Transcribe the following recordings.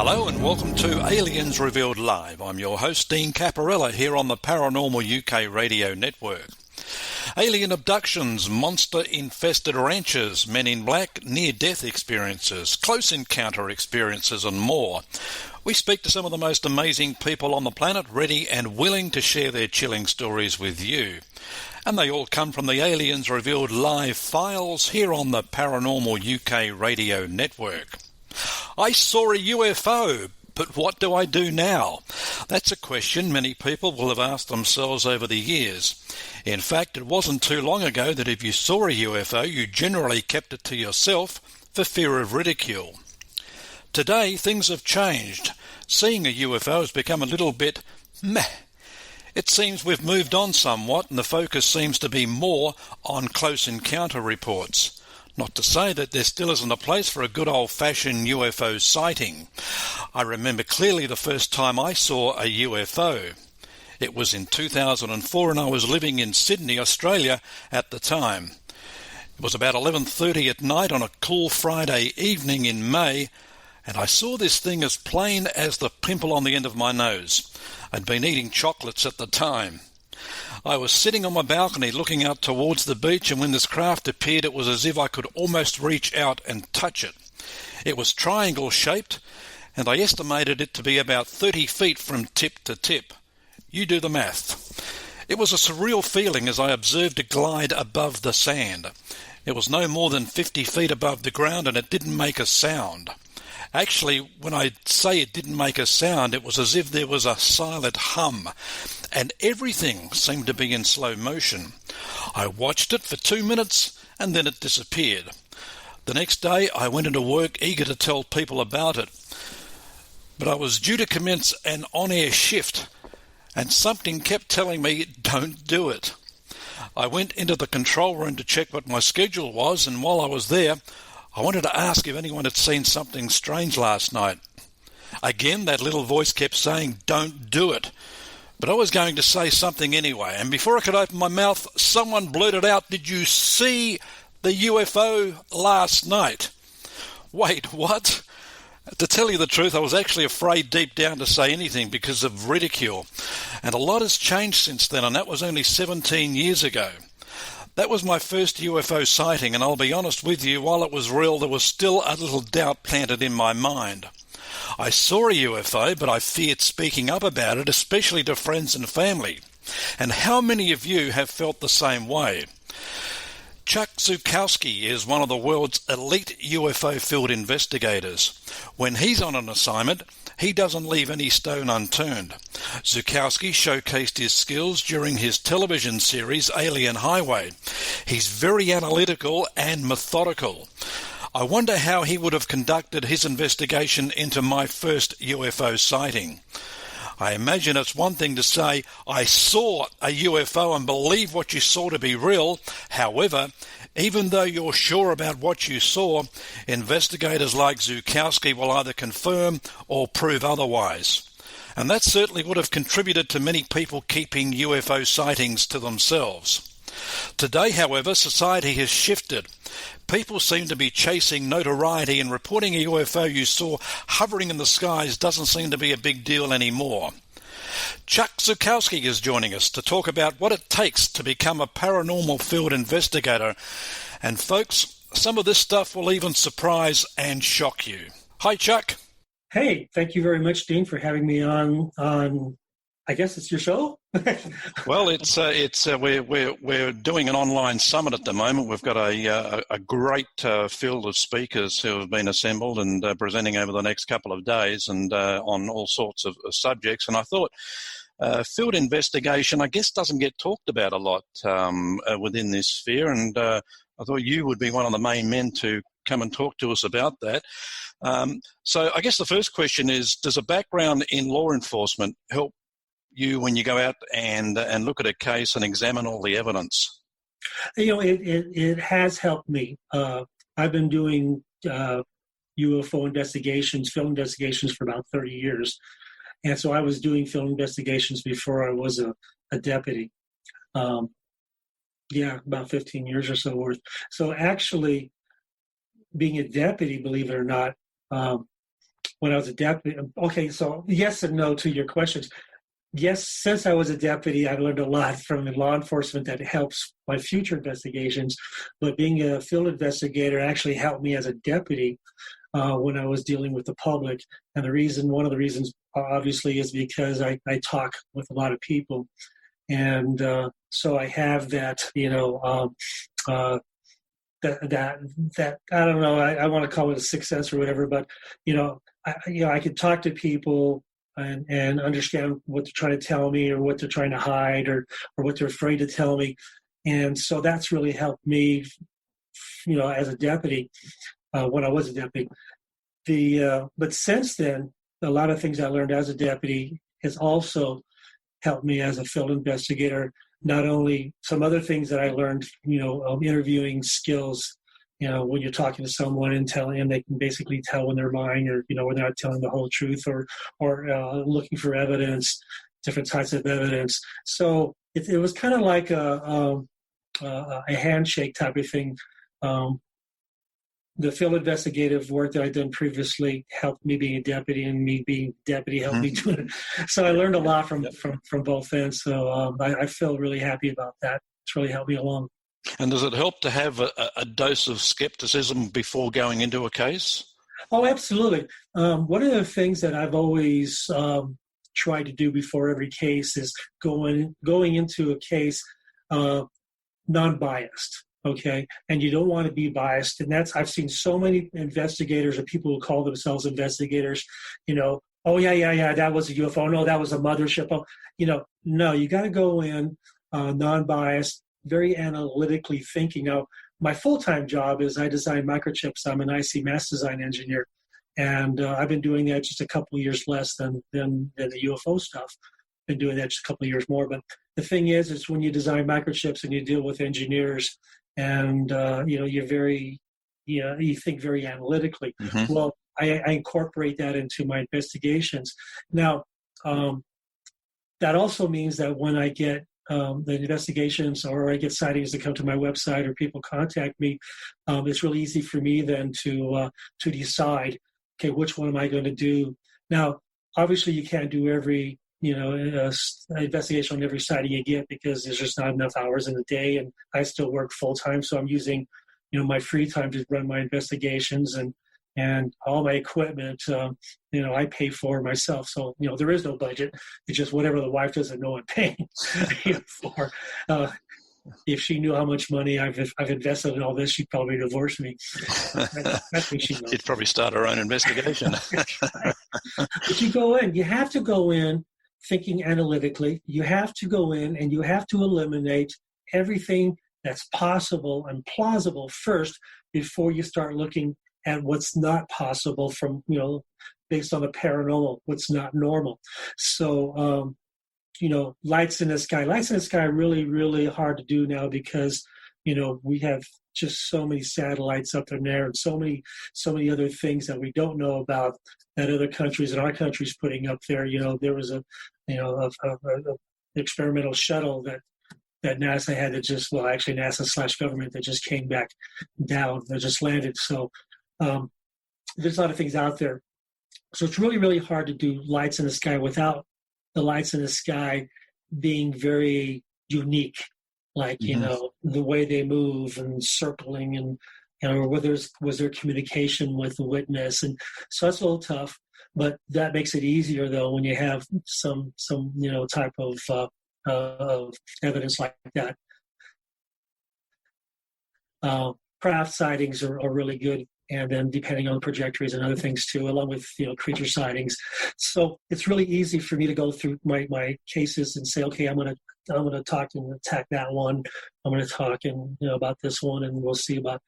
Hello and welcome to Aliens Revealed Live. I'm your host, Dean Caparella, here on the Paranormal UK radio network. Alien abductions, monster-infested ranches, men in black, near-death experiences, close encounter experiences and more. We speak to some of the most amazing people on the planet, ready and willing to share their chilling stories with you. And they all come from the Aliens Revealed Live files here on the Paranormal UK radio network. I saw a UFO, but what do I do now? That's a question many people will have asked themselves over the years. In fact, it wasn't too long ago that if you saw a UFO, you generally kept it to yourself for fear of ridicule. Today, things have changed. Seeing a UFO has become a little bit meh. It seems we've moved on somewhat, and the focus seems to be more on close encounter reports. Not to say that there still isn't a place for a good old-fashioned UFO sighting. I remember clearly the first time I saw a UFO. It was in 2004 and I was living in Sydney, Australia at the time. It was about 11:30 at night on a cool Friday evening in May, and I saw this thing as plain as the pimple on the end of my nose. I'd been eating chocolates at the time. I was sitting on my balcony looking out towards the beach, and when this craft appeared it was as if I could almost reach out and touch it. It was triangle-shaped, and I estimated it to be about 30 feet from tip to tip. You do the math. It was a surreal feeling as I observed it glide above the sand. It was no more than 50 feet above the ground, and it didn't make a sound. Actually, when I say it didn't make a sound, it was as if there was a silent hum, and everything seemed to be in slow motion. I watched it for 2 minutes, and then it disappeared. The next day, I went into work eager to tell people about it. But I was due to commence an on-air shift, and something kept telling me, don't do it. I went into the control room to check what my schedule was, and while I was there, I wanted to ask if anyone had seen something strange last night. Again, that little voice kept saying, don't do it. But I was going to say something anyway, and before I could open my mouth, someone blurted out, did you see the UFO last night? Wait, what? To tell you the truth, I was actually afraid deep down to say anything because of ridicule. And a lot has changed since then, and that was only 17 years ago. That was my first UFO sighting, and I'll be honest with you, while it was real, there was still a little doubt planted in my mind. I saw a UFO, but I feared speaking up about it, especially to friends and family. And how many of you have felt the same way? Chuck Zukowski is one of the world's elite UFO field investigators. When he's on an assignment, he doesn't leave any stone unturned. Zukowski showcased his skills during his television series Alien Highway. He's very analytical and methodical. I wonder how he would have conducted his investigation into my first UFO sighting. I imagine it's one thing to say, I saw a UFO and believe what you saw to be real. However, even though you're sure about what you saw, investigators like Zukowski will either confirm or prove otherwise. And that certainly would have contributed to many people keeping UFO sightings to themselves. Today, however, society has shifted. People seem to be chasing notoriety, and reporting a UFO you saw hovering in the skies doesn't seem to be a big deal anymore. Chuck Zukowski is joining us to talk about what it takes to become a paranormal field investigator. And folks, some of this stuff will even surprise and shock you. Hi, Chuck. Hey, thank you very much, Dean, for having me on I guess it's your show? Well, we're doing an online summit at the moment. We've got a great field of speakers who have been assembled and presenting over the next couple of days and on all sorts of subjects. And I thought field investigation, I guess, doesn't get talked about a lot within this sphere. And I thought you would be one of the main men to come and talk to us about that. So I guess the first question is, does a background in law enforcement help you when you go out and look at a case and examine all the evidence? You know, it has helped me. I've been doing UFO investigations, film investigations for about 30 years. And so I was doing film investigations before I was a deputy. About 15 years or so worth. So actually being a deputy, believe it or not, when I was a deputy. Okay, so yes and no to your questions. Yes, since I was a deputy, I learned a lot from law enforcement that helps my future investigations. But being a field investigator actually helped me as a deputy when I was dealing with the public. And one of the reasons, obviously, is because I talk with a lot of people. And so I have that, that I don't know, I want to call it a sixth sense or whatever, but, I can talk to people and understand what they're trying to tell me or what they're trying to hide or what they're afraid to tell me. And so that's really helped me, as a deputy, when I was a deputy. But since then, a lot of things I learned as a deputy has also helped me as a field investigator. Not only some other things that I learned, interviewing skills, when you're talking to someone and telling them, they can basically tell when they're lying or, when they're not telling the whole truth or looking for evidence, different types of evidence. So it was kind of like a handshake type of thing. The field investigative work that I'd done previously helped me being a deputy, and me being deputy helped me do it. So I learned a lot from both ends. So I feel really happy about that. It's really helped me along. And does it help to have a dose of skepticism before going into a case? Oh, absolutely. One of the things that I've always tried to do before every case is going into a case non-biased. Okay, and you don't want to be biased, and I've seen so many investigators or people who call themselves investigators. Oh yeah, that was a UFO. No, that was a mothership. Oh, no, you got to go in non-biased, very analytically thinking. Now, my full-time job is I design microchips. I'm an IC mass design engineer, and I've been doing that just a couple of years less than the UFO stuff. Been doing that just a couple of years more. But the thing is when you design microchips and you deal with engineers, and you think very analytically. Mm-hmm. Well, I incorporate that into my investigations. Now, that also means that when I get the investigations or I get sightings that come to my website or people contact me, it's really easy for me then to decide, okay, which one am I going to do? Now, obviously, you can't do every investigation on every sighting you get because there's just not enough hours in the day, and I still work full time, so I'm using my free time to run my investigations and all my equipment. I pay for myself, so there is no budget. It's just whatever the wife doesn't know I'm paying for. If she knew how much money I've invested in all this, she'd probably divorce me. I think she knows. She'd probably start her own investigation. But you have to go in thinking analytically. You have to go in and you have to eliminate everything that's possible and plausible first before you start looking at what's not possible from, based on the paranormal, what's not normal. So, lights in the sky. Lights in the sky are really, really hard to do now because, we have just so many satellites up in there and so many other things that we don't know about that other countries and our country's putting up there. There was a experimental shuttle that NASA had that actually NASA/government that just came back down, that just landed. So there's a lot of things out there. So it's really, really hard to do lights in the sky without the lights in the sky being very unique, like, the way they move and circling and, was there communication with the witness. And so that's a little tough, but that makes it easier though when you have some type of evidence like that. Craft sightings are really good. And then depending on the trajectories and other things too, along with, creature sightings. So it's really easy for me to go through my cases and say, okay, I'm going to talk and attack that one. I'm going to talk about this one, and we'll see about,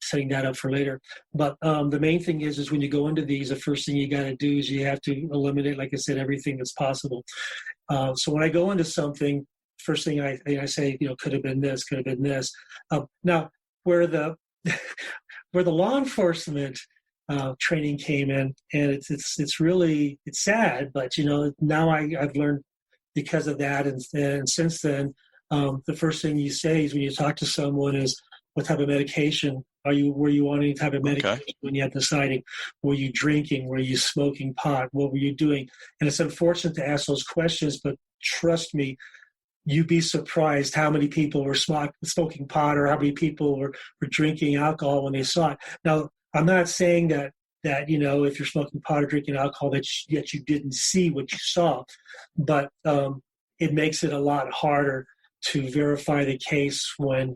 setting that up for later. But the main thing is when you go into these, the first thing you got to do is you have to eliminate, like I said, everything that's possible. So when I go into something, first thing I say, could have been this, could have been this. Now, where the law enforcement training came in, and it's really sad, but now I've learned because of that, and since then, the first thing you say is when you talk to someone is, what type of medication Were you on any type of medication Okay. when you had the sighting? Were you drinking? Were you smoking pot? What were you doing? And it's unfortunate to ask those questions, but trust me, you'd be surprised how many people were smoking pot or how many people were drinking alcohol when they saw it. Now, I'm not saying that if you're smoking pot or drinking alcohol that you didn't see what you saw, but it makes it a lot harder to verify the case when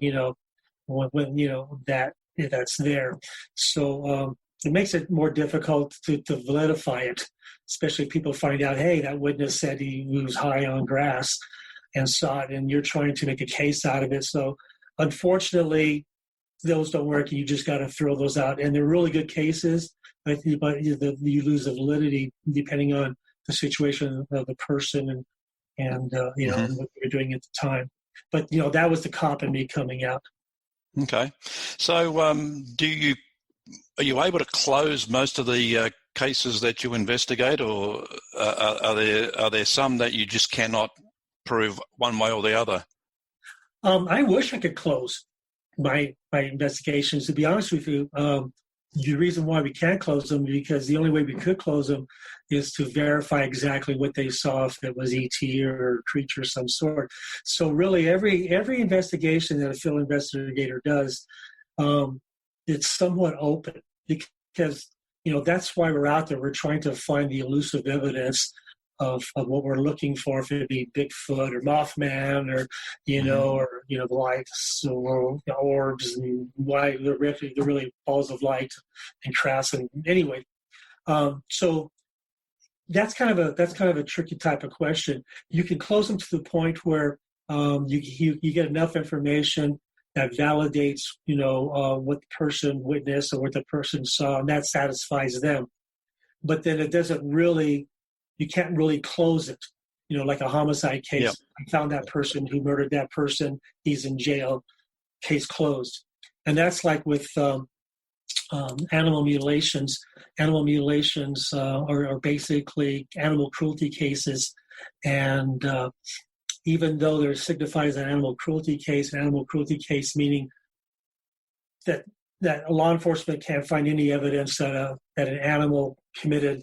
that's there. So it makes it more difficult to validify it, especially if people find out, hey, that witness said he was high on grass and saw it, and you're trying to make a case out of it. So unfortunately, those don't work. You just got to throw those out. And they're really good cases, but you lose the validity depending on the situation of the person and what you're doing at the time. But, that was the cop in me coming out. Okay. So are you able to close most of the cases that you investigate, or are there some that you just cannot prove one way or the other? I wish I could close my investigations. To be honest with you, the reason why we can't close them is because the only way we could close them is to verify exactly what they saw, if it was ET or a creature of some sort. So really, every investigation that a field investigator does, it's somewhat open because that's why we're out there. We're trying to find the elusive evidence of what we're looking for, if it be Bigfoot or Mothman or the lights or orbs, and why they're really balls of light and crafts. And anyway, so that's kind of a tricky type of question. You can close them to the point where you get enough information that validates what the person witnessed or what the person saw, and that satisfies them. But then it doesn't really. You can't really close it, like a homicide case. Yep. I found that person who murdered that person. He's in jail. Case closed. And that's like with animal mutilations. Animal mutilations are basically animal cruelty cases. And even though they're signified as an animal cruelty case meaning that law enforcement can't find any evidence that an animal committed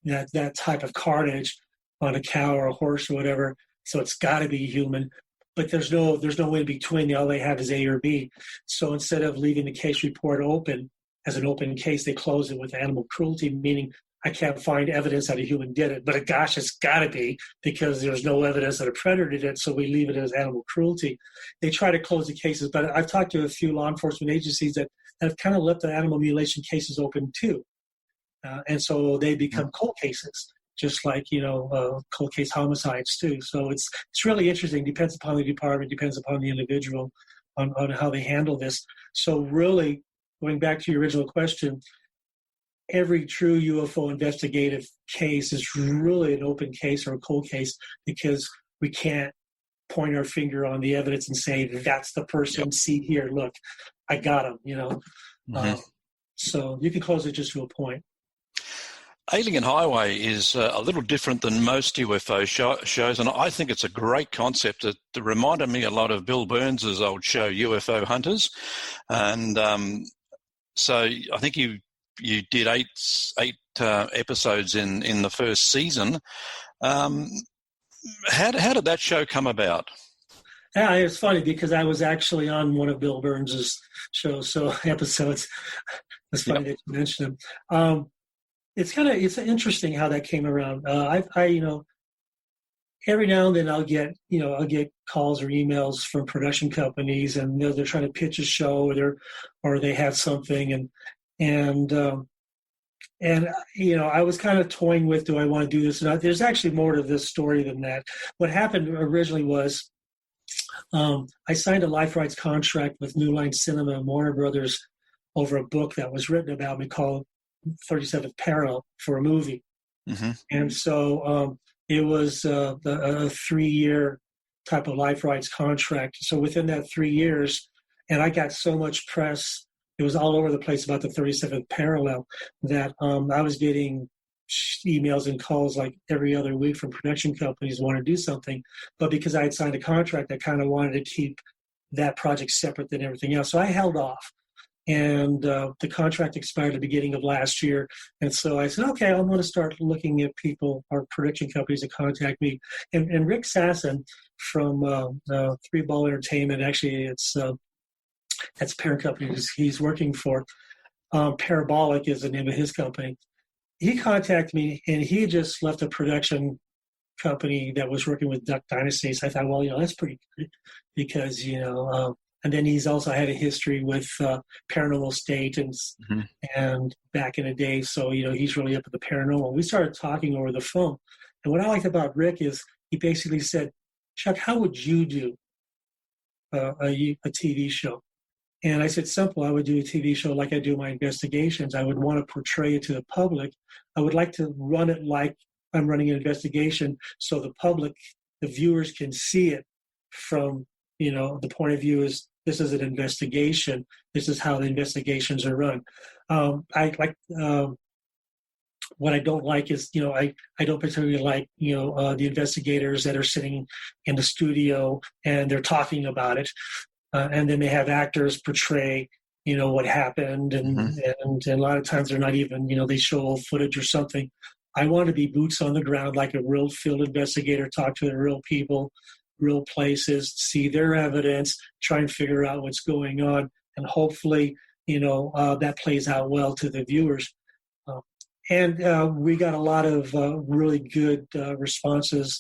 that type of carnage on a cow or a horse or whatever, so it's got to be human. But there's no in between. All they have is A or B. So instead of leaving the case report open as an open case, they close it with animal cruelty, meaning I can't find evidence that a human did it. But gosh, it's got to be, because there's no evidence that a predator did it, so we leave it as animal cruelty. They try to close the cases, but I've talked to a few law enforcement agencies that have kind of left the animal mutilation cases open too. And so they become cold cases, just like, cold case homicides too. So it's really interesting. Depends upon the department, depends upon the individual on how they handle this. So really, going back to your original question, every true UFO investigative case is really an open case or a cold case, because we can't point our finger on the evidence and say, that's the person. Yep. See here, look, I got him, So you can close it just to a point. Alien Highway is a little different than most UFO shows, and I think it's a great concept. It reminded me a lot of Bill Burns' old show, UFO Hunters. And so I think you did eight episodes in the first season. How did that show come about? Yeah, it's funny because I was actually on one of Bill Burns' shows, so episodes. It's funny that you mentioned him. It's interesting how that came around. I every now and then I'll get calls or emails from production companies, and they're trying to pitch a show, or they have something, and I was kind of toying with, do I want to do this or not? There's actually more to this story than that. What happened originally was I signed a life rights contract with New Line Cinema and Warner Brothers over a book that was written about me called 37th Parallel for a movie. Mm-hmm. And so it was a 3-year type of life rights contract. So within that 3 years, and I got so much press, it was all over the place about the 37th Parallel, that I was getting emails and calls like every other week from production companies wanting to do something. But because I had signed a contract, I kind of wanted to keep that project separate than everything else. So I held off. and the contract expired at the beginning of last year. And so I said, okay, I'm going to start looking at people or production companies that contact me. And Rick Sasson from Three Ball Entertainment, actually, that's parent company he's working for. Parabolic is the name of his company. He contacted me, and he just left a production company that was working with Duck Dynasty. So I thought, well, that's pretty good because, and then he's also had a history with Paranormal State and back in the day. So, he's really up at the paranormal. We started talking over the phone. And what I liked about Rick is he basically said, Chuck, how would you do a TV show? And I said, simple, I would do a TV show like I do my investigations. I would want to portray it to the public. I would like to run it like I'm running an investigation so the public, the viewers can see it from, the point of view is this is an investigation. This is how the investigations are run. What I don't like is, I don't particularly like, the investigators that are sitting in the studio and they're talking about it. And then they have actors portray, what happened. And a lot of times they're not even, they show old footage or something. I want to be boots on the ground, like a real field investigator, talk to the real people, real places, see their evidence, try and figure out what's going on. And hopefully, that plays out well to the viewers. And we got a lot of really good responses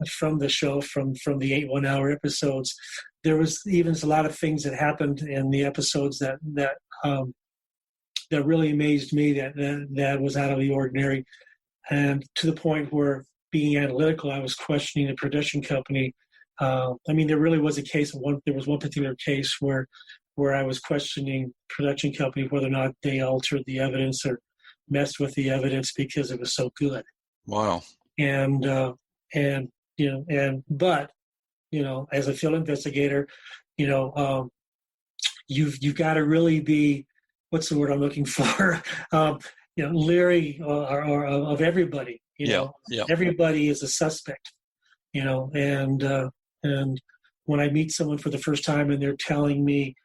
from the show, from the 8 1-hour episodes. There was even a lot of things that happened in the episodes that really amazed me, that was out of the ordinary. And to the point where, being analytical, I was questioning the production company. There really was a case. There was one particular case where I was questioning production company whether or not they altered the evidence or messed with the evidence because it was so good. Wow. But as a field investigator, you've got to really be, what's the word I'm looking for? Leery of everybody. Everybody is a suspect. And when I meet someone for the first time and they're telling me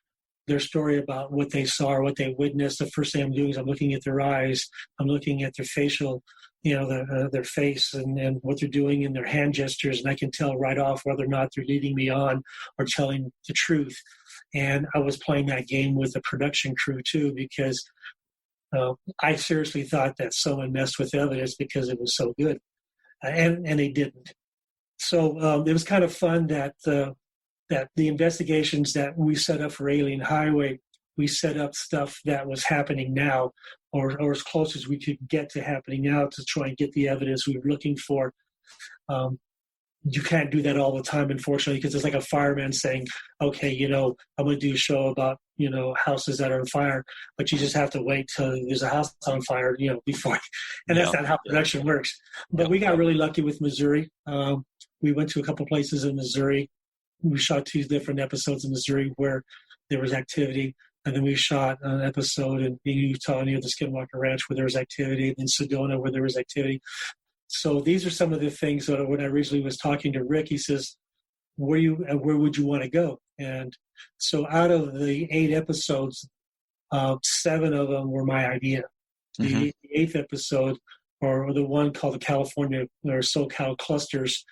their story about what they saw or what they witnessed, the first thing I'm doing is I'm looking at their eyes, I'm looking at their facial, their face and what they're doing in their hand gestures, and I can tell right off whether or not they're leading me on or telling the truth. And I was playing that game with the production crew too, because I seriously thought that someone messed with evidence because it was so good, and they didn't. So it was kind of fun that the investigations that we set up for Alien Highway, we set up stuff that was happening now, or as close as we could get to happening now, to try and get the evidence we were looking for. You can't do that all the time, unfortunately, because it's like a fireman saying, okay, I'm going to do a show about, houses that are on fire, but you just have to wait till there's a house on fire, before. And that's not how production works. But we got really lucky with Missouri. We went to a couple places in Missouri. We shot 2 different episodes in Missouri where there was activity. And then we shot an episode in Utah near the Skinwalker Ranch where there was activity, in Sedona where there was activity. So these are some of the things that when I originally was talking to Rick, he says, where would you want to go? And so out of the 8 episodes, 7 of them were my idea. The 8th episode, or the one called the California or SoCal clusters,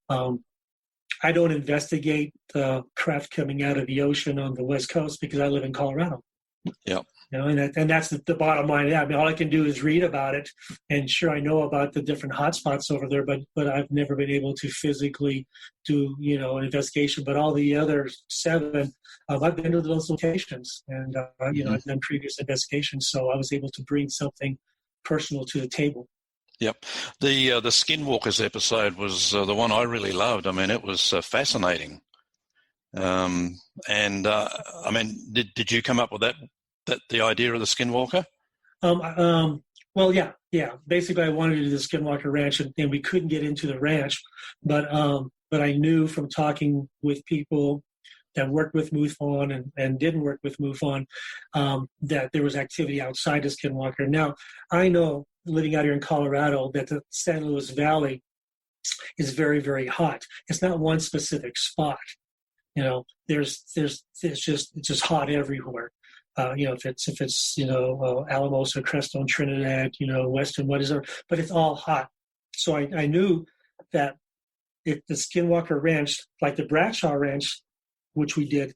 I don't investigate the craft coming out of the ocean on the West Coast because I live in Colorado. Yeah. And that's the bottom line. All I can do is read about it, and sure, I know about the different hotspots over there, but I've never been able to physically do an investigation. But all the other 7, I've been to those locations, and I've done previous investigations, so I was able to bring something personal to the table. Yep. The Skinwalkers episode was the one I really loved. It was fascinating. Did you come up with that the idea of the Skinwalker? Well, yeah. Basically, I wanted to do the Skinwalker Ranch, and we couldn't get into the ranch, but I knew from talking with people that worked with MUFON and didn't work with MUFON that there was activity outside the Skinwalker. Now, I know, living out here in Colorado, that the San Luis Valley is very, very hot. It's not one specific spot. It's just hot everywhere. if it's Alamos or Crestone, Trinidad, Western, whatever, but it's all hot. So I knew that if the Skinwalker Ranch, like the Bradshaw Ranch, which we did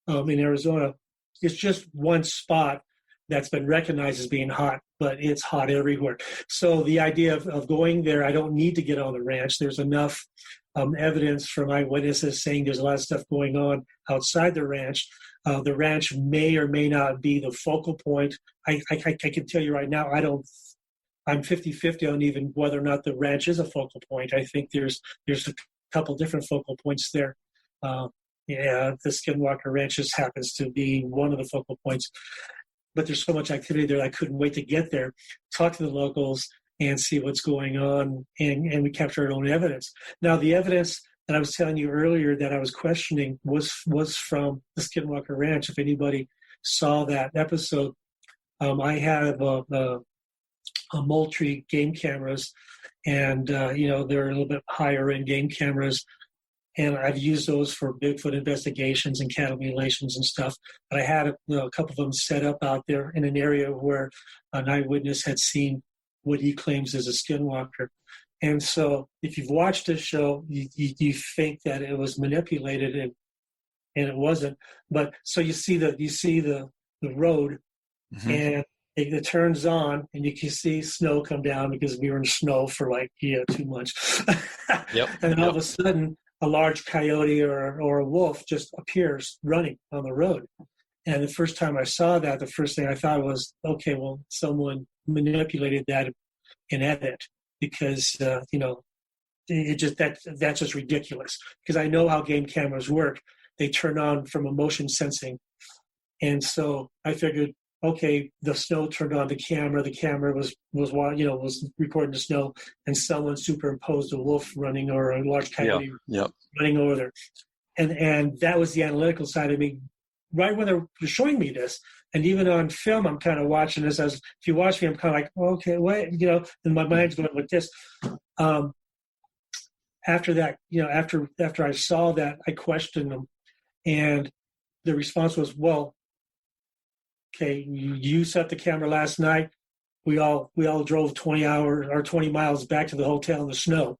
in Arizona, it's just one spot that's been recognized as being hot, but it's hot everywhere. So the idea of going there, I don't need to get on the ranch. There's enough evidence from eyewitnesses saying there's a lot of stuff going on outside the ranch. The ranch may or may not be the focal point. I can tell you right now, I'm 50-50 on even whether or not the ranch is a focal point. I think there's a couple different focal points there. The Skinwalker Ranch just happens to be one of the focal points. But there's so much activity there, I couldn't wait to get there, talk to the locals, and see what's going on, and we capture our own evidence. Now, the evidence that I was telling you earlier that I was questioning was from the Skinwalker Ranch. If anybody saw that episode, I have a Moultrie game cameras, and they're a little bit higher end game cameras, and I've used those for Bigfoot investigations and cattle mutilations and stuff. But I had a couple of them set up out there in an area where an eyewitness had seen what he claims is a skinwalker. And so if you've watched this show, you think that it was manipulated, and it wasn't. But so you see the road, mm-hmm. and it turns on, and you can see snow come down because we were in snow for 2 months. Yep. And then all of a sudden, a large coyote or a wolf just appears running on the road. And the first time I saw that, the first thing I thought was, okay, well, someone manipulated that in edit, because that's just ridiculous. Because I know how game cameras work; they turn on from a motion sensing, and so I figured, okay, the snow turned on the camera. The camera was recording the snow, and someone superimposed a wolf running or a large coyote running over there, and that was the analytical side of me. Right when they were showing me this, and even on film, I'm kind of watching this. If you watch me, I'm kind of like, okay, wait, and my mind's going with this. After that, after I saw that, I questioned them, and the response was, well, okay, you set the camera last night. We all drove 20 hours or 20 miles back to the hotel in the snow.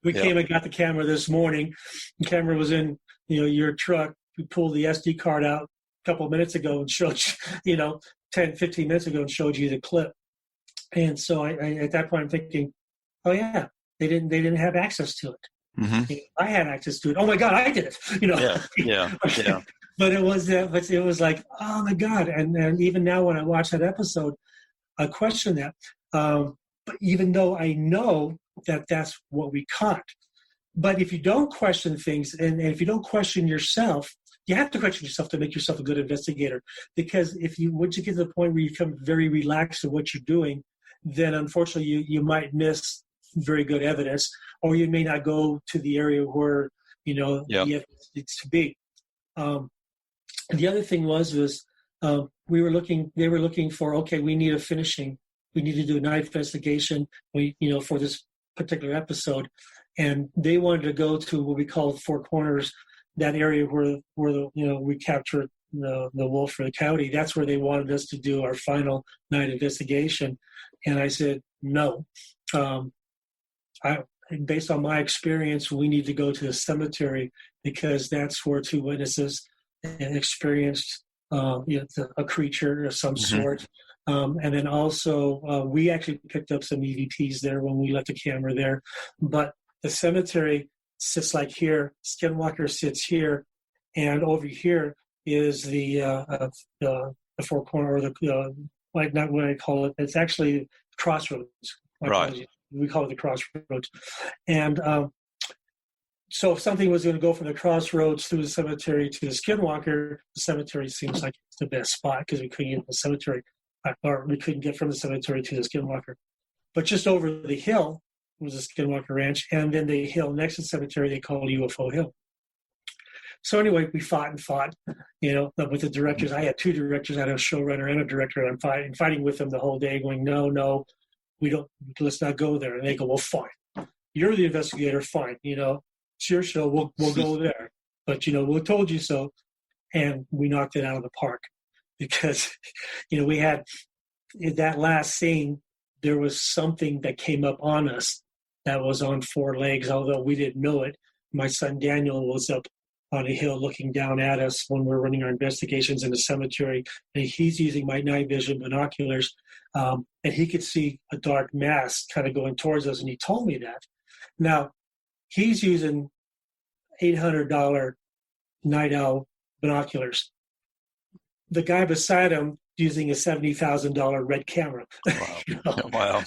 We came and got the camera this morning. The camera was in your truck. We pulled the SD card out a couple of minutes ago and showed 10, 15 minutes ago and showed you the clip. And so I at that point I'm thinking, oh yeah, they didn't have access to it. Mm-hmm. I had access to it. Oh my God, I did it. Yeah. But it was like, oh my God. And even now when I watch that episode, I question that. But even though I know that that's what we caught. But if you don't question things, and if you don't question yourself, you have to question yourself to make yourself a good investigator. Because once you get to the point where you become very relaxed in what you're doing, then unfortunately you might miss very good evidence, or you may not go to the area where the evidence needs to be. The other thing was they were looking for, okay, we need to do a night investigation, for this particular episode. And they wanted to go to what we call Four Corners, that area where we captured the wolf or the coyote. That's where they wanted us to do our final night investigation. And I said, no. Based on my experience, we need to go to the cemetery, because that's where two witnesses experienced a creature of some mm-hmm. sort. And then also, we actually picked up some EVPs there when we left the camera there. But the cemetery sits like here, Skinwalker sits here, and over here is the Four Corner, or not what I call it. It's actually Crossroads. Right. We call it the Crossroads. And so if something was going to go from the Crossroads through the cemetery to the Skinwalker, the cemetery seems like it's the best spot, because we couldn't get the cemetery, or we couldn't get from the cemetery to the Skinwalker. But just over the hill was the Skinwalker Ranch, and then the hill next to the cemetery they called UFO Hill. So anyway, we fought with the directors. I had two directors. I had a showrunner and a director, and I'm fighting with them the whole day, going, no, we don't. Let's not go there. And they go, well, fine. You're the investigator. Fine. It's your show. We'll go there. But we told you so, and we knocked it out of the park. because, we had in that last scene, there was something that came up on us that was on four legs, although we didn't know it. My son Daniel was up on a hill looking down at us when we were running our investigations in the cemetery, and he's using my night vision binoculars, and he could see a dark mass kind of going towards us, and he told me that. Now, he's using $800 night owl binoculars. The guy beside him using a $70,000 red camera. Wow. Wow.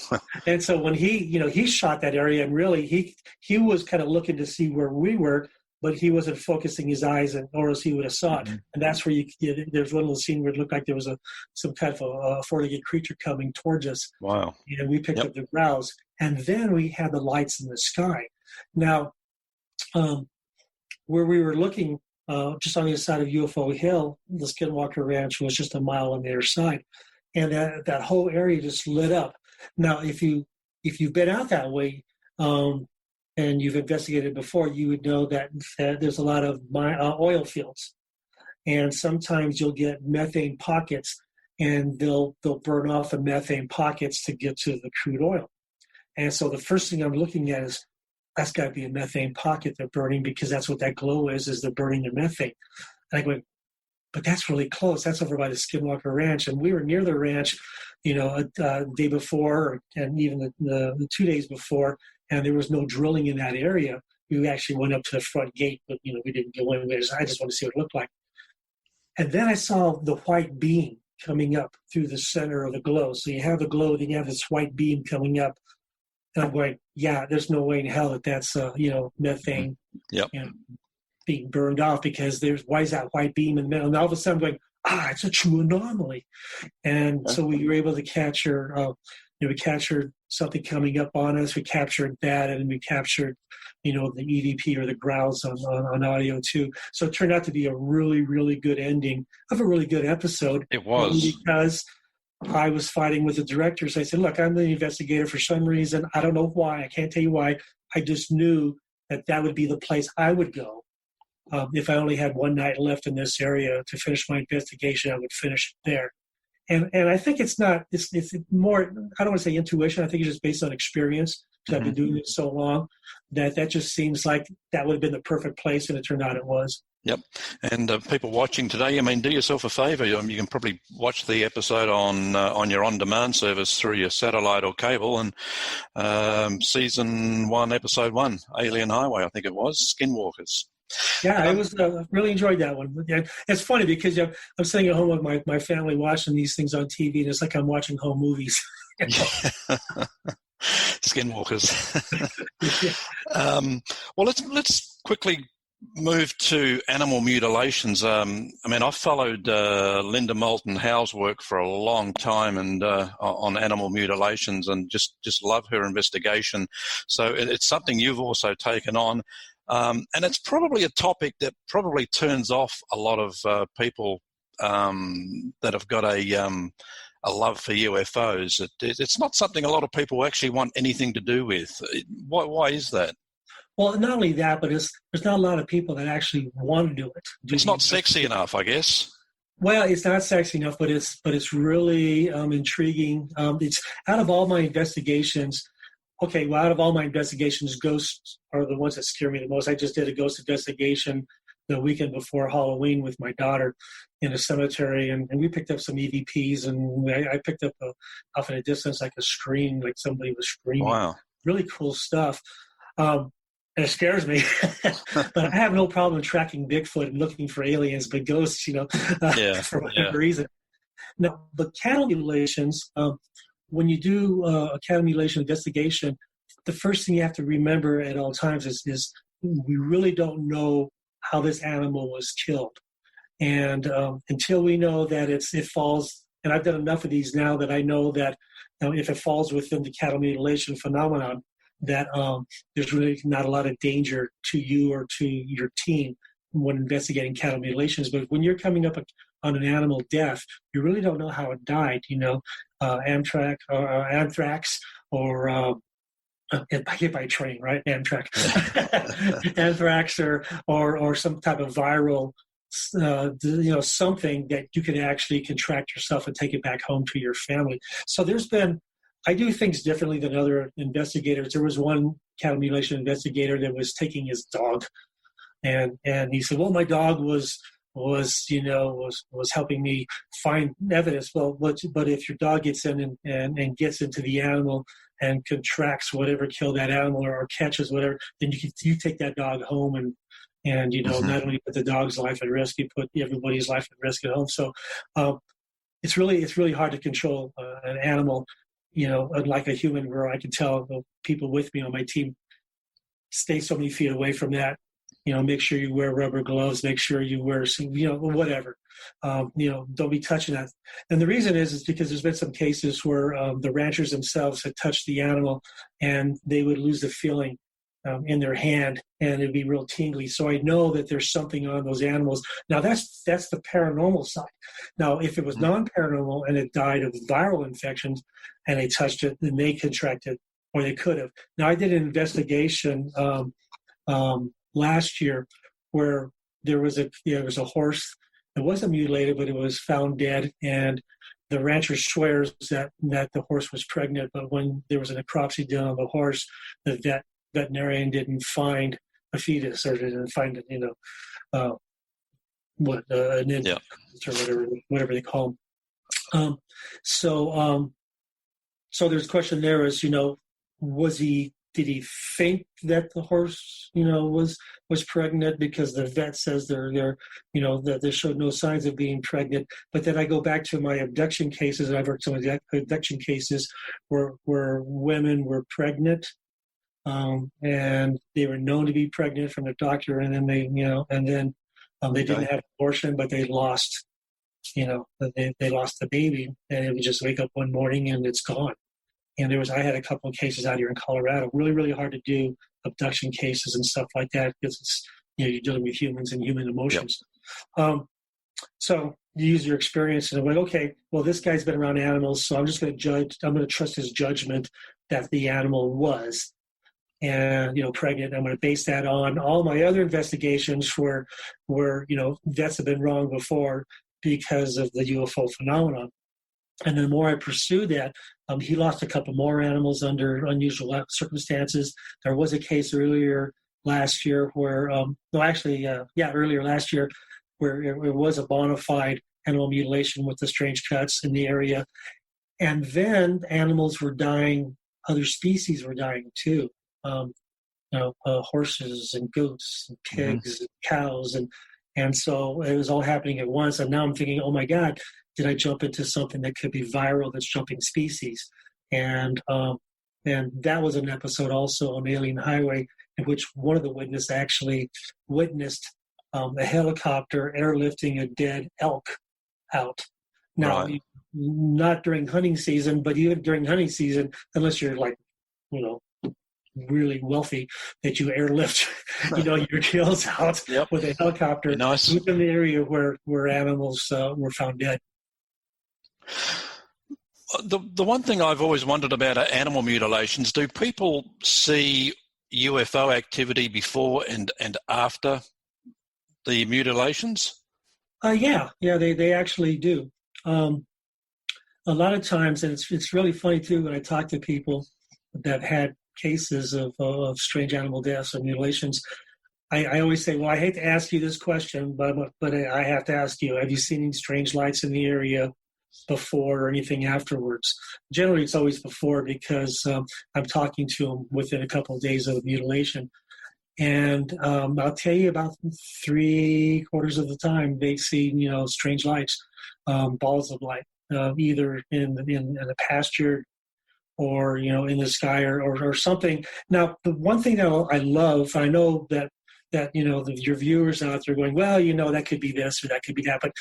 And so when he shot that area, and really he was kind of looking to see where we were, but he wasn't focusing his eyes, or else he would have saw it. Mm-hmm. And that's where there's one little scene where it looked like there was some kind of a four-legged creature coming towards us. Wow. We picked up the growls, and then we had the lights in the sky. Now, where we were looking, just on the other side of UFO Hill, the Skinwalker Ranch was just a mile on the other side, and that whole area just lit up. Now, if you've been out that way and you've investigated before, you would know that there's a lot of oil fields, and sometimes you'll get methane pockets, and they'll burn off the methane pockets to get to the crude oil. And so the first thing I'm looking at is, that's got to be a methane pocket they're burning, because that's what that glow is they're burning the methane. And I go, but that's really close. That's over by the Skinwalker Ranch. And we were near the ranch, a day before, and even the 2 days before, and there was no drilling in that area. We actually went up to the front gate, but, we didn't go in there. I just want to see what it looked like. And then I saw the white beam coming up through the center of the glow. So you have the glow, then you have this white beam coming up. And I'm going, yeah, there's no way in hell that's methane being burned off, because why is that white beam in the middle? And all of a sudden I'm going, it's a true anomaly. And so we were able to capture, we captured something coming up on us. We captured that, and we captured, the EVP or the growls on audio too. So it turned out to be a really, really good ending of a really good episode. It was. Because I was fighting with the directors. I said, look, I'm the investigator for some reason. I don't know why. I can't tell you why. I just knew that would be the place I would go. If I only had one night left in this area to finish my investigation, I would finish it there. And I think it's more, I don't want to say intuition. I think it's just based on experience, because I've been doing it so long that just seems like that would have been the perfect place, and it turned out it was. Yep. And people watching today, do yourself a favor. You can probably watch the episode on your on-demand service through your satellite or cable, and season 1, episode 1, Alien Highway, I think it was, Skinwalkers. Yeah, I was really enjoyed that one. It's funny because I'm sitting at home with my family watching these things on TV, and it's like I'm watching home movies. Skinwalkers. Well, let's quickly move to animal mutilations. I've followed Linda Moulton Howe's work for a long time, and on animal mutilations, and just love her investigation. So it's something you've also taken on. And it's probably a topic that probably turns off a lot of people that have got a love for UFOs. It's not something a lot of people actually want anything to do with. Why is that? Well, not only that, but there's not a lot of people that actually want to do it. It's not sexy enough, I guess. Well, it's not sexy enough, but it's really intriguing. It's out of all my investigations. Okay, well, out of all my investigations, ghosts are the ones that scare me the most. I just did a ghost investigation the weekend before Halloween with my daughter in a cemetery, and we picked up some EVPs, and I picked up off in a distance like a scream, like somebody was screaming. Wow. Really cool stuff. And it scares me. But I have no problem tracking Bigfoot and looking for aliens, but ghosts, for whatever reason. Now, the cattle mutilations, when you do a cattle mutilation investigation, the first thing you have to remember at all times is we really don't know how this animal was killed. And until we know that it falls, and I've done enough of these now that I know that if it falls within the cattle mutilation phenomenon, that there's really not a lot of danger to you or to your team when investigating cattle mutilations. But when you're coming up on an animal death, you really don't know how it died, anthrax or hit by a train, right? Anthrax or some type of viral something that you can actually contract yourself and take it back home to your family. So I do things differently than other investigators. There was one cattle mutilation investigator that was taking his dog, and he said, well, my dog was helping me find evidence. Well, but if your dog gets in and gets into the animal and contracts whatever killed that animal or catches whatever, then you take that dog home and not only put the dog's life at risk, you put everybody's life at risk at home. So it's really hard to control an animal, unlike a human, where I can tell the people with me on my team, stay so many feet away from that. Make sure you wear rubber gloves, make sure you wear some, whatever. Don't be touching that. And the reason is because there's been some cases where the ranchers themselves had touched the animal and they would lose the feeling in their hand, and it'd be real tingly. So I know that there's something on those animals. Now that's the paranormal side. Now, if it was non-paranormal and it died of viral infections and they touched it, then they contracted, or they could have. Now, I did an investigation last year where there was a horse that wasn't mutilated, but it was found dead, and the rancher swears that the horse was pregnant, but when there was a necropsy done on the horse, the veterinarian didn't find a fetus, or didn't find it, an infant, or whatever they call them. So there's a question there is, did he think that the horse, was pregnant, because the vet says that they showed no signs of being pregnant? But then I go back to my abduction cases, and I've worked some abduction cases where women were pregnant, and they were known to be pregnant from the doctor, and then they didn't have abortion, but they lost, they lost the baby, and it would just wake up one morning and it's gone. And I had a couple of cases out here in Colorado. Really, really hard to do abduction cases and stuff like that, because it's, you're dealing with humans and human emotions. Yep. So you use your experience and went, okay, well, this guy's been around animals, so I'm just going to judge. I'm going to trust his judgment that the animal was, and pregnant. I'm going to base that on all my other investigations where vets have been wrong before because of the UFO phenomenon. And the more I pursued that, he lost a couple more animals under unusual circumstances. There was a case earlier last year where, earlier last year, where it was a bona fide animal mutilation with the strange cuts in the area. And then animals were dying, other species were dying too. Horses and goats and pigs and cows. And so it was all happening at once. And now I'm thinking, oh my God, did I jump into something that could be viral that's jumping species? And that was an episode also on Alien Highway in which one of the witnesses actually witnessed a helicopter airlifting a dead elk out. Now, not during hunting season, but even during hunting season, unless you're really wealthy, that you airlift, your kills out with a helicopter within the area where animals were found dead. The one thing I've always wondered about animal mutilations, do people see UFO activity before and after the mutilations? They actually do. A lot of times, and it's really funny too when I talk to people that had cases of strange animal deaths or mutilations, I always say, well, I hate to ask you this question, but I have to ask you, have you seen any strange lights in the area before or anything afterwards? Generally, it's always before, because I'm talking to them within a couple of days of the mutilation. And I'll tell you, about 3/4 of the time, they see, strange lights, balls of light, either in the pasture or, in the sky or something. Now, the one thing that I love, I know that your viewers out there going, well, that could be this or that could be that, but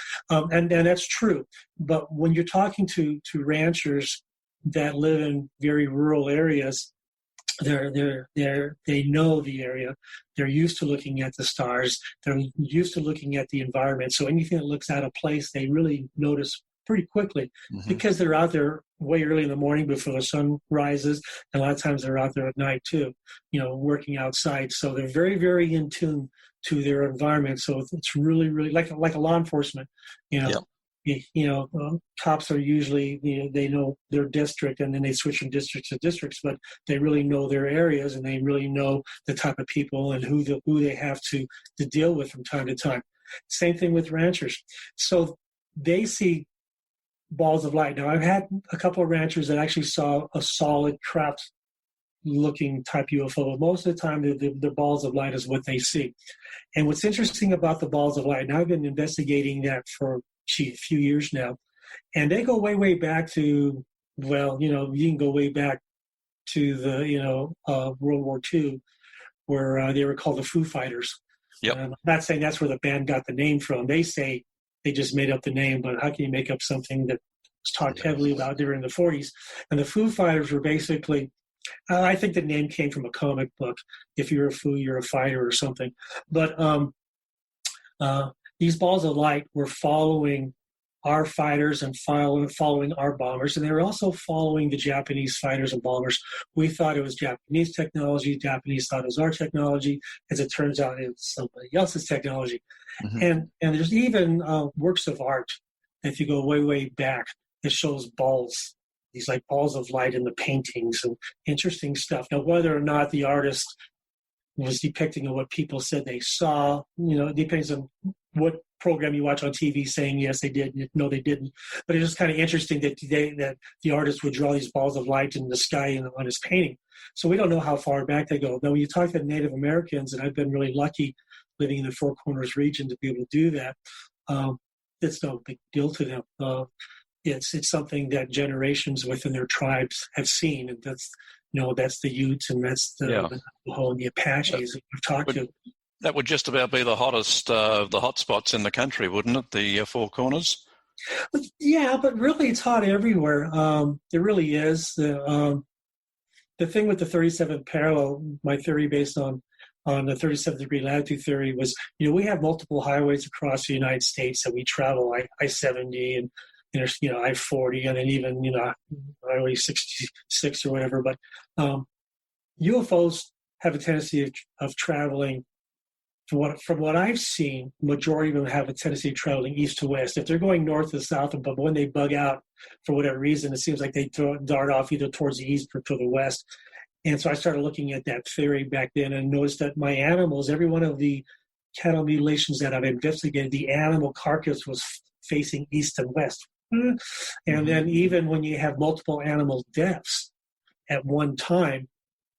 and that's true. But when you're talking to ranchers that live in very rural areas, they know the area. They're used to looking at the stars. They're used to looking at the environment. So anything that looks out of place, they really notice pretty quickly, because they're out there way early in the morning before the sun rises. And a lot of times they're out there at night too, working outside. So they're very, very in tune to their environment. So it's really, really like a law enforcement. You know, Yep. Cops are usually, they know their district, and then they switch from districts to districts, but they really know their areas, and they really know the type of people and who they have to deal with from time to time. Same thing with ranchers. So they see balls of light. Now, I've had a couple of ranchers that actually saw a solid craft looking type UFO. Most of the time, the balls of light is what they see. And what's interesting about the balls of light, and I've been investigating that for a few years now, and they go way, way back to, well, you can go way back to the, World War II, where they were called the Foo Fighters. Yep. I'm not saying that's where the band got the name from. They say they just made up the name, but how can you make up something that was talked heavily about during the 40s? And the Foo Fighters were basically, I think the name came from a comic book. If you're a foo, you're a fighter or something. But these balls of light were following our fighters and following our bombers, and they were also following the Japanese fighters and bombers. We thought it was Japanese technology. Japanese thought it was our technology. As it turns out, it was somebody else's technology. Mm-hmm. And there's even works of art, if you go way, way back, that shows balls, these like balls of light in the paintings and interesting stuff. Now, whether or not the artist was depicting what people said they saw, it depends on what program you watch on TV saying, yes, they did, no, they didn't. But it's just kind of interesting that the artist would draw these balls of light in the sky and on his painting. So we don't know how far back they go. Now, when you talk to Native Americans, and I've been really lucky living in the Four Corners region to be able to do that, it's no big deal to them. It's something that generations within their tribes have seen, and that's the Utes, and that's the Navajo and the Apaches that we've talked to. That would just about be the hottest of the hot spots in the country, wouldn't it? The Four Corners. Yeah, but really, it's hot everywhere. It really is. The thing with the 37th parallel, my theory based on the 37th degree latitude theory was, we have multiple highways across the United States that we travel, like I-70 and there's, I-40, and then even, Highway 66 or whatever. But UFOs have a tendency of traveling, from what I've seen, majority of them have a tendency of traveling east to west. If they're going north to south, but when they bug out for whatever reason, it seems like they dart off either towards the east or to the west. And so I started looking at that theory back then and noticed that my animals, every one of the cattle mutilations that I've investigated, the animal carcass was facing east and west. And then even when you have multiple animal deaths at one time,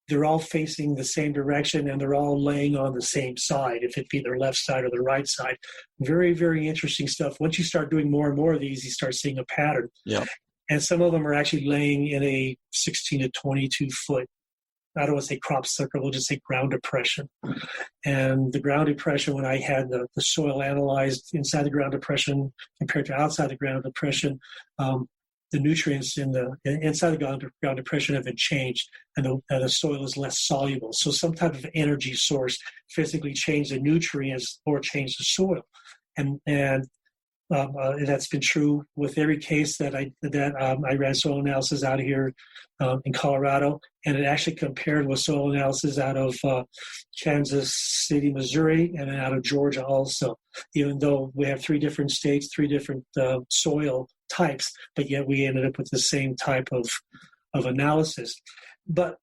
they're all facing the same direction and they're all laying on the same side, if it be their left side or the right side. Very, very interesting stuff. Once you start doing more and more of these, you start seeing a pattern. Yeah. And some of them are actually laying in a 16 to 22 foot, I don't want to say crop circle, we'll just say ground depression. And the ground depression, when I had the soil analyzed inside the ground depression compared to outside the ground depression, the nutrients inside the ground depression have been changed, and the soil is less soluble. So some type of energy source physically changed the nutrients or changed the soil. And that's been true with every case that I ran soil analysis out of here in Colorado, and it actually compared with soil analysis out of Kansas City, Missouri, and then out of Georgia also. Even though we have three different states, three different soil types, but yet we ended up with the same type of analysis. But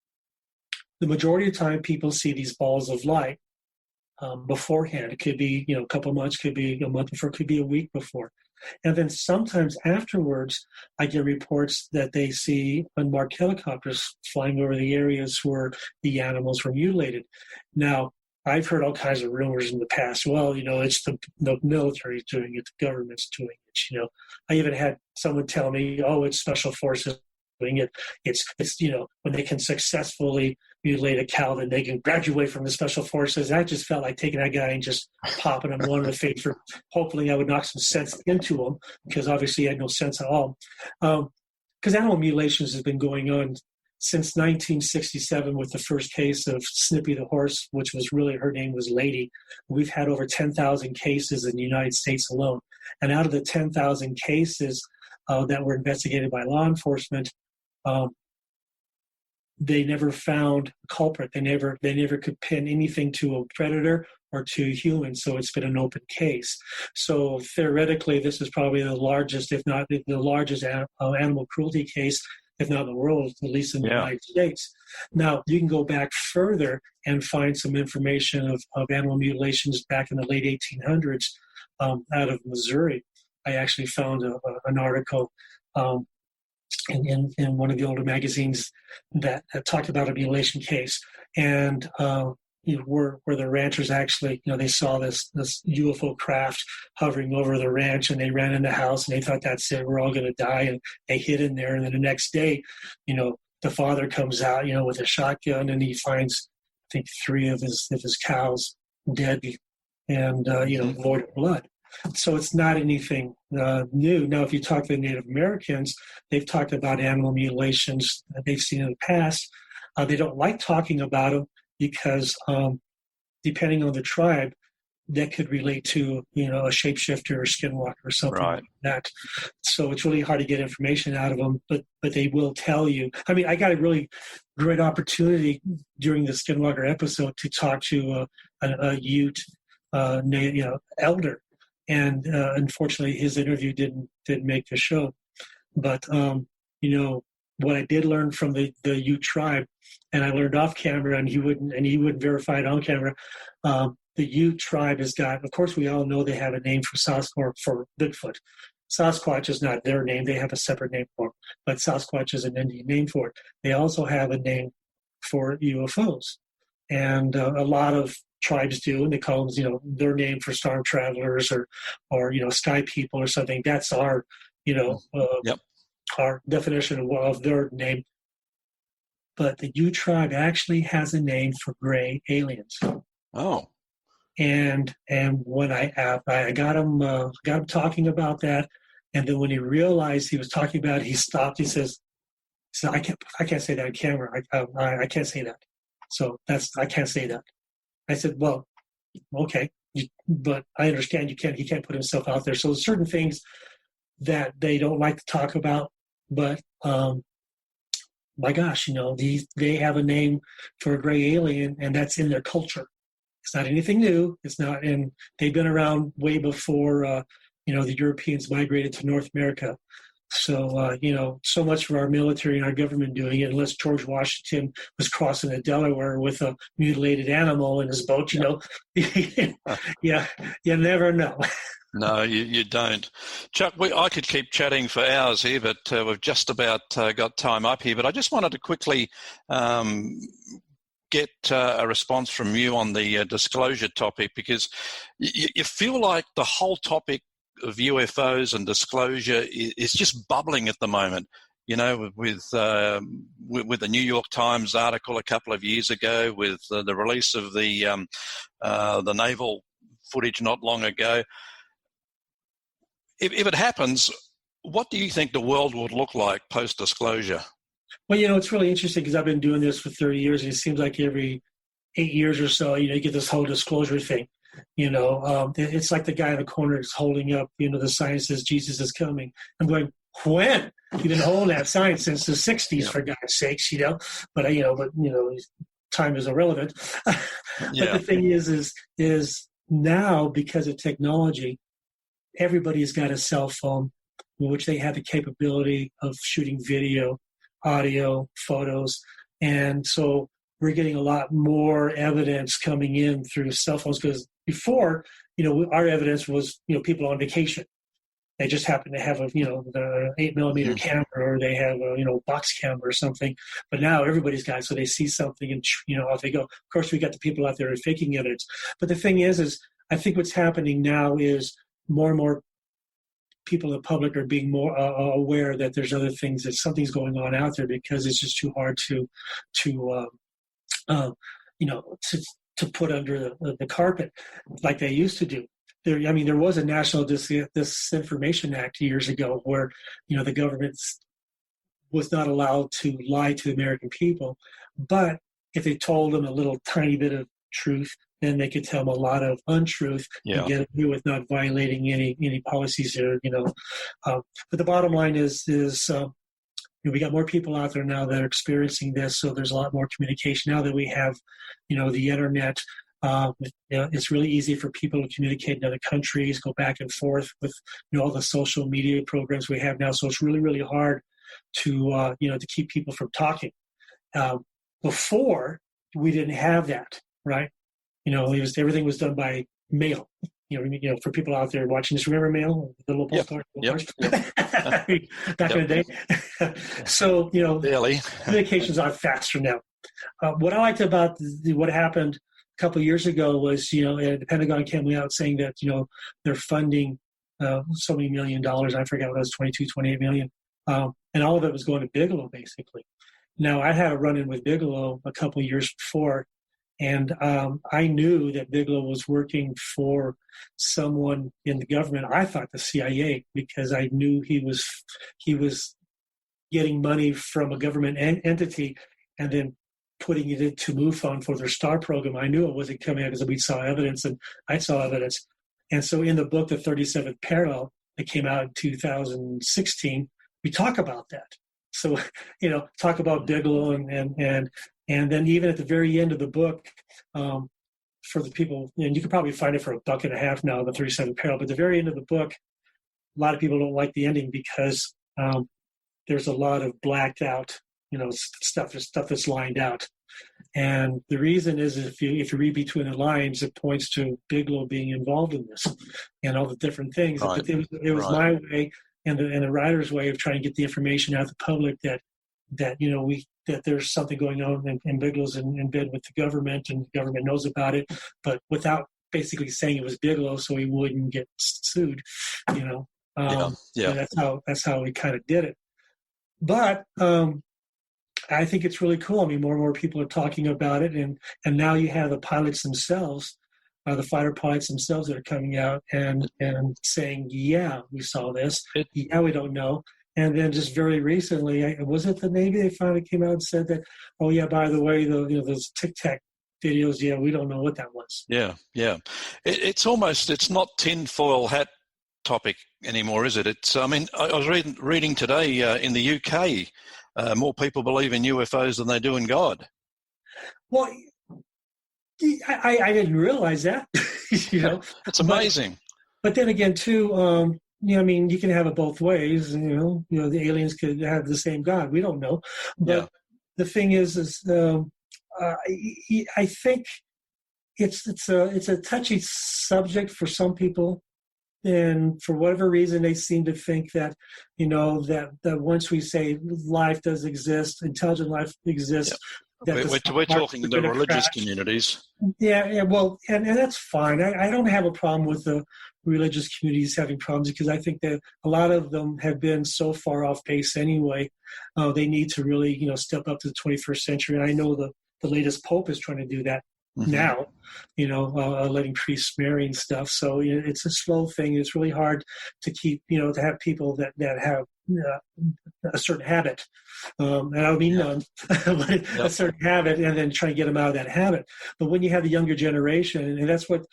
the majority of the time, people see these balls of light beforehand. It could be, a couple of months, could be a month before, could be a week before. And then sometimes afterwards, I get reports that they see unmarked helicopters flying over the areas where the animals were mutilated. Now, I've heard all kinds of rumors in the past. Well, it's the military's doing it, the government's doing it. I even had someone tell me, oh, it's special forces doing it. It's when they can successfully mutilate a cow, then they can graduate from the special forces. I just felt like taking that guy and just popping him one in the face. Hopefully I would knock some sense into him, because obviously he had no sense at all. Because animal mutilations has been going on since 1967 with the first case of Snippy the horse, which was really, her name was Lady. We've had over 10,000 cases in the United States alone. And out of the 10,000 cases that were investigated by law enforcement, they never found a culprit. They never could pin anything to a predator or to humans, so it's been an open case. So theoretically, this is probably the largest, if not the largest, animal cruelty case, if not in the world, at least in the United States. Now, you can go back further and find some information of animal mutilations back in the late 1800s out of Missouri. I actually found an article in one of the older magazines that talked about a mutilation case, and where the ranchers actually, they saw this UFO craft hovering over the ranch, and they ran in the house, and they thought, that's it, we're all going to die, and they hid in there. And then the next day, the father comes out, with a shotgun, and he finds, I think, 3 of his cows dead, and void of blood. So it's not anything new. Now, if you talk to the Native Americans, they've talked about animal mutilations that they've seen in the past. They don't like talking about them because depending on the tribe, that could relate to, a shapeshifter or skinwalker or something like that. So it's really hard to get information out of them, but they will tell you. I mean, I got a really great opportunity during the skinwalker episode to talk to a Ute elder. And unfortunately, his interview didn't make the show. But what I did learn from the Ute tribe, and I learned off camera, and he wouldn't verify it on camera. The Ute tribe has got, of course, we all know they have a name for Bigfoot. Sasquatch is not their name; they have a separate name for it. But Sasquatch is an Indian name for it. They also have a name for UFOs, and a lot of tribes do, and they call them, their name for storm travelers or sky people or something. That's our, our definition of their name. But the Ute tribe actually has a name for gray aliens. Oh. And when I got him talking about that, and then when he realized he was talking about it, he stopped. He says, I can't say that on camera. I can't say that. So I can't say that. I said, well, okay, but I understand he can't put himself out there. So there's certain things that they don't like to talk about, but my gosh, they have a name for a gray alien, and that's in their culture. It's not anything new. It's not, and they've been around way before, the Europeans migrated to North America. So, so much for our military and our government doing it, unless George Washington was crossing the Delaware with a mutilated animal in his boat, Yeah, you never know. No, you don't. Chuck, I could keep chatting for hours here, but we've just about got time up here. But I just wanted to quickly get a response from you on the disclosure topic, because you feel like the whole topic of UFOs and disclosure is just bubbling at the moment. With the New York Times article a couple of years ago, with the release of the naval footage not long ago. If it happens, what do you think the world would look like post-disclosure? Well, it's really interesting because I've been doing this for 30 years, and it seems like every 8 years or so, you get this whole disclosure thing. It's like the guy in the corner is holding up, the sign says Jesus is coming. I'm going, when? You've been holding that sign since the 60s, for God's sakes, But time is irrelevant. But the thing is now, because of technology, everybody's got a cell phone, in which they have the capability of shooting video, audio, photos. And so we're getting a lot more evidence coming in through cell phones, because before, our evidence was, people on vacation. They just happen to have the 8mm camera, or they have a box camera or something. But now everybody's got it, so they see something and off they go. Of course, we got the people out there faking evidence. But the thing is I think what's happening now is more and more people in the public are being more aware that there's other things, that something's going on out there, because it's just too hard to put under the carpet like they used to do. There was a National Disinformation Act years ago where, the government was not allowed to lie to the American people. But if they told them a little tiny bit of truth, then they could tell them a lot of untruth and get away with not violating any policies there, But the bottom line is we got more people out there now that are experiencing this, so there's a lot more communication now that we have, the internet. It's really easy for people to communicate in other countries, go back and forth with all the social media programs we have now. So it's really, really hard to to keep people from talking. Before we didn't have that, right? Everything was done by mail. For people out there watching this, remember mail, the little postcard? Yep. Back in the day. So, Barely. communications are faster now. What I liked about what happened a couple of years ago was, the Pentagon came out saying that, they're funding so many $1 million. I forgot what it was, 22, 28 million. And all of it was going to Bigelow, basically. Now, I had a run-in with Bigelow a couple of years before, and I knew that Bigelow was working for someone in the government. I thought the CIA, because I knew he was getting money from a government entity and then putting it into MUFON for their STAR program. I knew it wasn't coming out because we saw evidence, and I saw evidence. And so in the book, The 37th Parallel, that came out in 2016, we talk about that. So, talk about Bigelow and then even at the very end of the book, for the people, and you can probably find it for $1.50 now, the 37th Parallel, but at the very end of the book, a lot of people don't like the ending because there's a lot of blacked out, stuff that's lined out. And the reason is if you read between the lines, it points to Bigelow being involved in this and all the different things. Right. But it was my way and the writer's way of trying to get the information out to the public that there's something going on and Bigelow's in bed with the government and the government knows about it, but without basically saying it was Bigelow so he wouldn't get sued, Yeah. That's how we kind of did it. But I think it's really cool. I mean, more and more people are talking about it, and now you have the pilots themselves, the fighter pilots themselves that are coming out and saying, yeah, we saw this. Yeah, we don't know. And then just very recently, was it the Navy? They finally came out and said that, oh yeah, by the way, those Tic Tac videos, yeah, we don't know what that was. Yeah. It's not tinfoil hat topic anymore, is it? I was reading today in the UK, more people believe in UFOs than they do in God. Well, I didn't realize that. It's amazing. But then again, too, you can have it both ways. The aliens could have the same God. We don't know. But the thing is I think it's a touchy subject for some people. And for whatever reason, they seem to think that, that once we say life does exist, intelligent life exists. Yeah. We're talking the religious communities. Yeah, well, and that's fine. I don't have a problem with the religious communities having problems because I think that a lot of them have been so far off base anyway. They need to really, step up to the 21st century. And I know the latest Pope is trying to do that. Mm-hmm. Now, letting priests marry and stuff. So it's a slow thing. It's really hard to keep, to have people that have a certain habit. And I don't mean none, but a certain habit, and then try to get them out of that habit. But when you have the younger generation, and that's what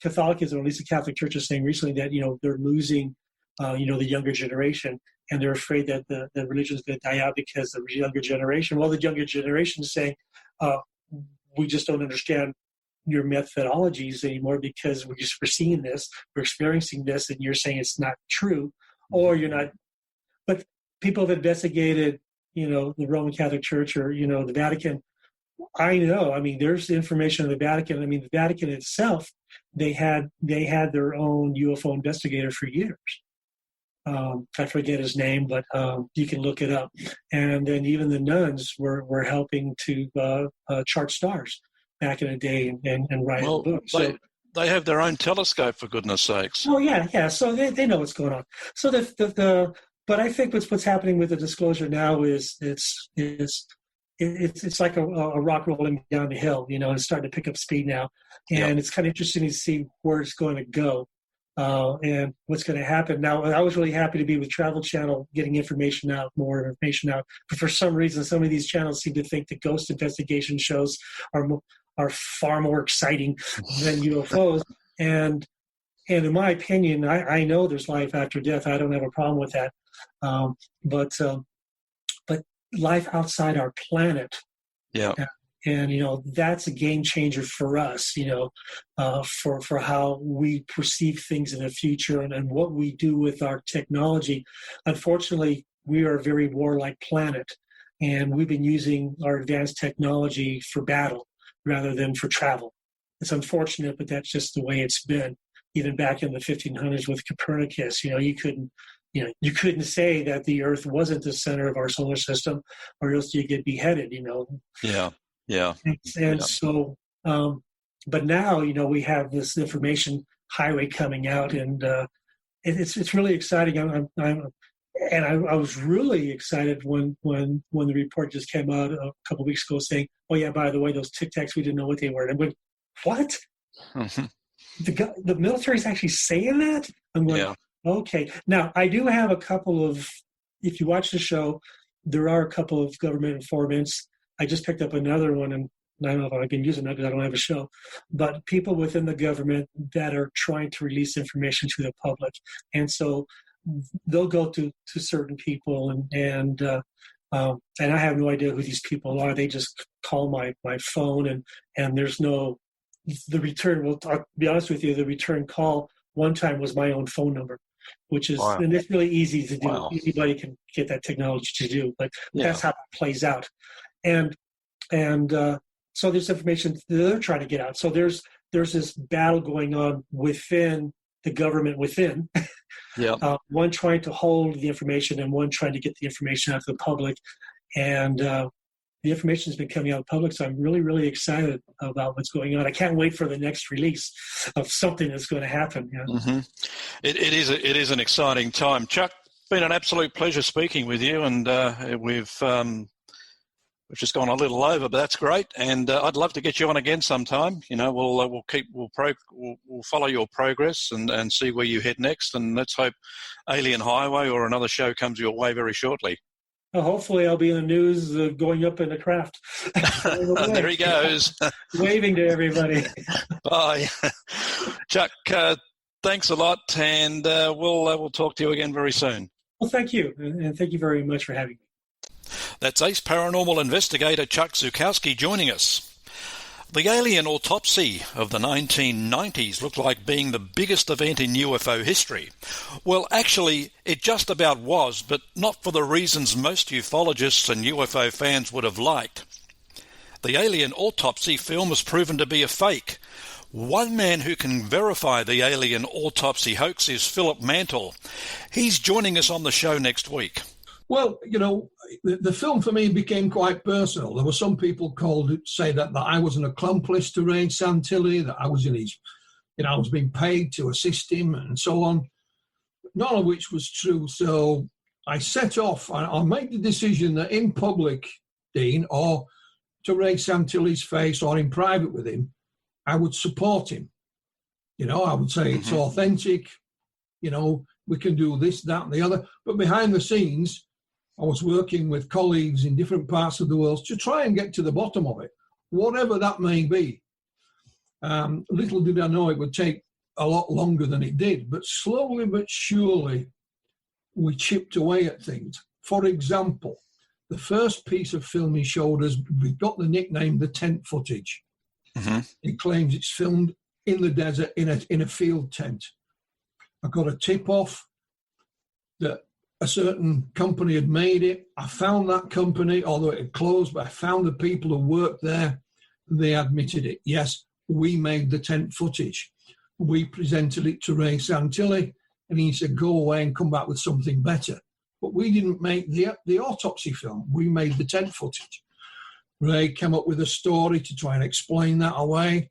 Catholicism, or at least the Catholic Church, is saying recently, that they're losing, the younger generation, and they're afraid that the religion is going to die out because the younger generation. Well, the younger generation is saying, we just don't understand your methodologies anymore because we're seeing this, we're experiencing this, and you're saying it's not true, or you're not. But people have investigated, the Roman Catholic Church or, the Vatican. I know, there's information in the Vatican. The Vatican itself, they had their own UFO investigator for years. I forget his name, but you can look it up. And then even the nuns were helping to chart stars back in the day and write a book. So they have their own telescope, for goodness sakes. Oh yeah. So they know what's going on. So but I think what's happening with the disclosure now is it's like a rock rolling down the hill. It's starting to pick up speed now, and It's kind of interesting to see where it's going to go. And what's going to happen. Now, I was really happy to be with Travel Channel, getting more information out. But for some reason, some of these channels seem to think that ghost investigation shows are far more exciting than UFOs. And in my opinion, I know there's life after death. I don't have a problem with that. But life outside our planet. Yeah. And that's a game changer for us, for how we perceive things in the future and what we do with our technology. Unfortunately, we are a very warlike planet, and we've been using our advanced technology for battle rather than for travel. It's unfortunate, but that's just the way it's been. Even back in the 1500s with Copernicus, you couldn't say that the Earth wasn't the center of our solar system, or else you get beheaded. Yeah. So, but now, we have this information highway coming out, and it's really exciting. I was really excited when the report just came out a couple of weeks ago saying, "Oh yeah, by the way, those Tic Tacs, we didn't know what they were." And I went, "What? The military's actually saying that?" I'm going, Yeah. "Okay." Now, I do have a couple of. If you watch the show, there are a couple of government informants. I just picked up another one, and I don't know if I've been using that because I don't have a show, but people within the government that are trying to release information to the public. And so they'll go to certain people, and I have no idea who these people are. They just call my phone, and there's no, the return, I'll be honest with you, the return call one time was my own phone number, which is, Wow. and it's really easy to do. Wow. Anybody can get that technology to do, but Yeah. that's how it plays out. And so there's information they're trying to get out. So there's this battle going on within the government within. Yeah. One trying to hold the information and one trying to get the information out to the public. And the information has been coming out public, so I'm really, really excited about what's going on. I can't wait for the next release of something that's going to happen. Yeah. Mm-hmm. It is an exciting time. Chuck, been an absolute pleasure speaking with you, and we've just gone a little over, but that's great. And I'd love to get you on again sometime. We'll follow your progress and see where you head next. And let's hope Alien Highway or another show comes your way very shortly. Well, hopefully I'll be in the news going up in the craft. There he goes. Waving to everybody. Bye. Chuck, thanks a lot, and we'll talk to you again very soon. Well, thank you, and thank you very much for having me. That's ace paranormal investigator Chuck Zukowski joining us. The alien autopsy of the 1990s looked like being the biggest event in UFO history. Well, actually, it just about was, but not for the reasons most ufologists and UFO fans would have liked. The alien autopsy film was proven to be a fake. One man who can verify the alien autopsy hoax is Philip Mantle. He's joining us on the show next week. Well, the film for me became quite personal. There were some people say that I was an accomplice to Ray Santilli, that I was in his, I was being paid to assist him and so on, none of which was true. So I set off, I made the decision that in public, Dean, or to Ray Santilli's face or in private with him, I would support him. I would say it's authentic, we can do this, that, and the other. But behind the scenes, I was working with colleagues in different parts of the world to try and get to the bottom of it, whatever that may be. Little did I know it would take a lot longer than it did, but slowly but surely we chipped away at things. For example, the first piece of film he showed us, we got the nickname the tent footage. Mm-hmm. He claims it's filmed in the desert in a field tent. I got a tip-off that a certain company had made it. I found that company, although it had closed, but I found the people who worked there. They admitted it. Yes, we made the tent footage. We presented it to Ray Santilli, and he said, go away and come back with something better. But we didn't make the autopsy film. We made the tent footage. Ray came up with a story to try and explain that away.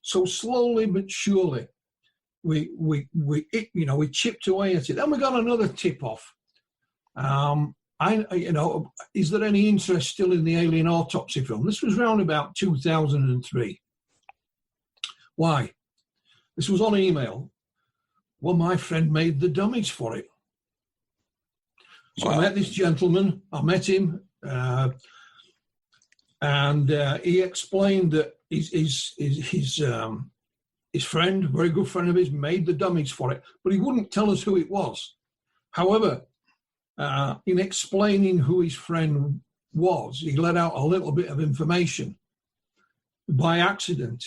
So slowly but surely, we chipped away at it. Then we got another tip off. Is there any interest still in the alien autopsy film? This was around about 2003. Why? This was on email. Well, my friend made the dummies for it. So I met this gentleman. I met him, and he explained that his friend, a very good friend of his, made the dummies for it, but he wouldn't tell us who it was. However, in explaining who his friend was, he let out a little bit of information by accident.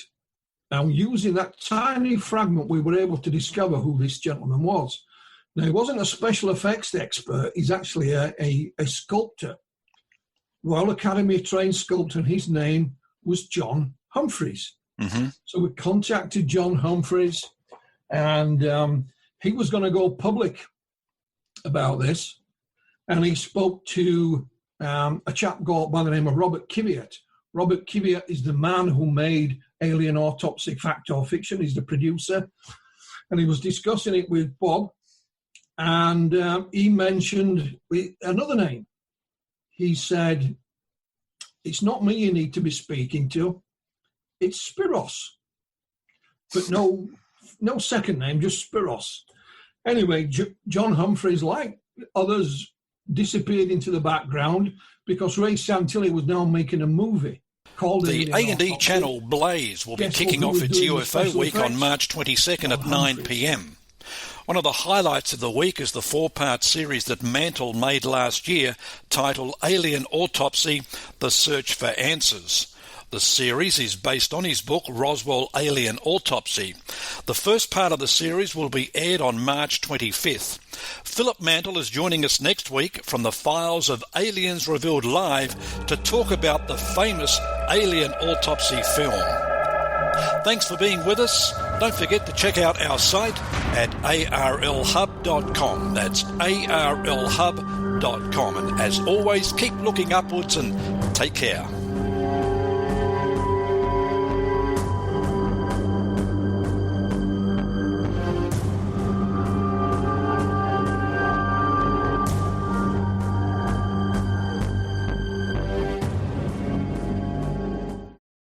Now, using that tiny fragment, we were able to discover who this gentleman was. Now, he wasn't a special effects expert. He's actually a sculptor, Royal Academy trained sculptor, and his name was John Humphreys. Mm-hmm. So we contacted John Humphreys, and he was going to go public about this. And he spoke to a chap by the name of Robert Kiviat. Robert Kiviat is the man who made Alien Autopsy, Fact or Fiction. He's the producer. And he was discussing it with Bob. And he mentioned another name. He said, it's not me you need to be speaking to. It's Spiros. But no second name, just Spiros. Anyway, John Humphreys, like others, disappeared into the background because Ray Santilli was now making a movie called the A&E channel Blaze will be kicking off its UFO week on March 22nd at 9 p.m. One of the highlights of the week is the 4-part series that Mantle made last year titled Alien Autopsy, The Search for Answers. The series is based on his book Roswell Alien Autopsy. The first part of the series will be aired on March 25th. Philip Mantle is joining us next week from the files of Aliens Revealed Live to talk about the famous Alien Autopsy film. Thanks for being with us. Don't forget to check out our site at arlhub.com. That's arlhub.com. And as always, keep looking upwards and take care.